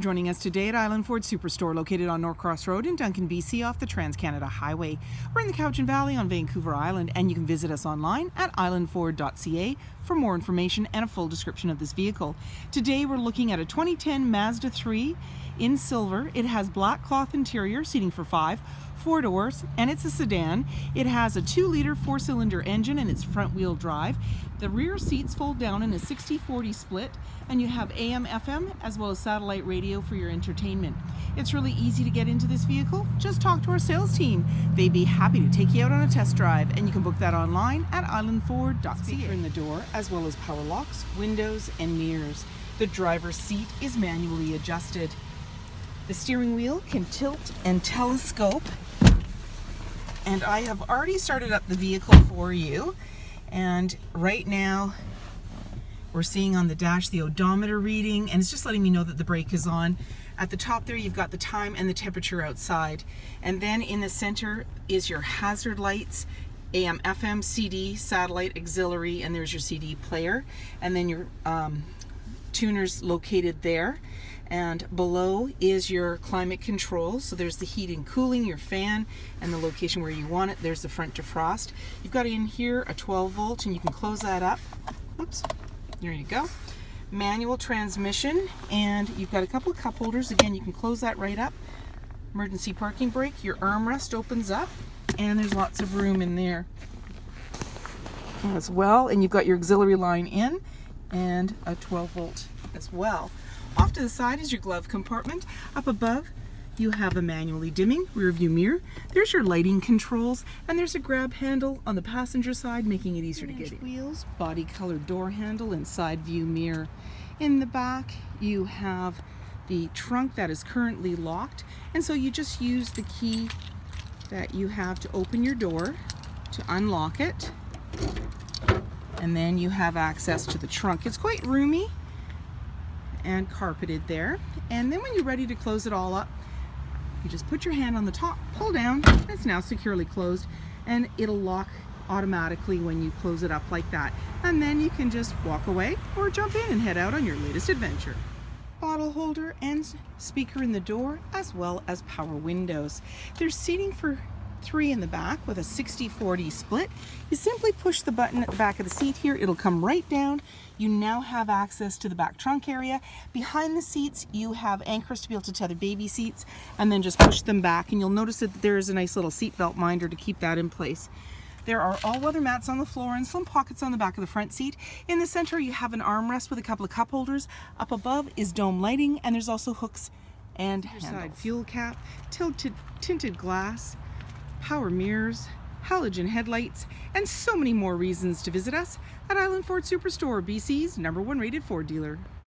Joining us today at Island Ford Superstore, located on Norcross Road in Duncan, BC, off the Trans-Canada Highway. We're in the Cowichan Valley on Vancouver Island, and you can visit us online at islandford.ca for more information and a full description of this vehicle. Today we're looking at a 2010 Mazda 3 in silver. It has black cloth interior, seating for 5, 4 doors, and it's a sedan. It has a 2-liter 4-cylinder engine and it's front-wheel drive. The rear seats fold down in a 60-40 split, and you have AM, FM, as well as satellite radio for your entertainment. It's really easy to get into this vehicle. Just talk to our sales team. They'd be happy to take you out on a test drive, and you can book that online at islandford.ca. Speaker in the door, as well as power locks, windows, and mirrors. The driver's seat is manually adjusted. The steering wheel can tilt and telescope, and I have already started up the vehicle for you. And right now we're seeing on the dash the odometer reading, and it's just letting me know that the brake is on. At the top there you've got the time and the temperature outside, and then in the center is your hazard lights, AM, FM, CD, satellite, auxiliary, and there's your CD player, and then your tuners located there. And below is your climate control. So there's the heat and cooling, your fan, and the location where you want it. There's the front defrost. You've got in here a 12 volt, and you can close that up. Oops, there you go. Manual transmission, and you've got a couple of cup holders. Again, you can close that right up. Emergency parking brake. Your armrest opens up, and there's lots of room in there as well. And you've got your auxiliary line in, and a 12 volt as well. Off to the side is your glove compartment. Up above you have a manually dimming rear view mirror. There's your lighting controls, and there's a grab handle on the passenger side, making it easier to get in. Wheels, body colored door handle, and side view mirror. In the back you have the trunk that is currently locked, and so you just use the key that you have to open your door to unlock it, and then you have access to the trunk. It's quite roomy and carpeted there, and then when you're ready to close it all up, you just put your hand on the top, pull down, and it's now securely closed, and it'll lock automatically when you close it up like that, and then you can just walk away or jump in and head out on your latest adventure. Bottle holder and speaker in the door, as well as power windows. There's seating for 3 in the back with a 60-40 split. You simply push the button at the back of the seat here, it'll come right down. You now have access to the back trunk area. Behind the seats you have anchors to be able to tether baby seats, and then just push them back, and you'll notice that there is a nice little seat belt minder to keep that in place. There are all-weather mats on the floor and some pockets on the back of the front seat. In the center you have an armrest with a couple of cup holders. Up above is dome lighting, and there's also hooks and handles. Fuel cap, tinted glass, power mirrors, halogen headlights, and so many more reasons to visit us at Island Ford Superstore, BC's #1 rated Ford dealer.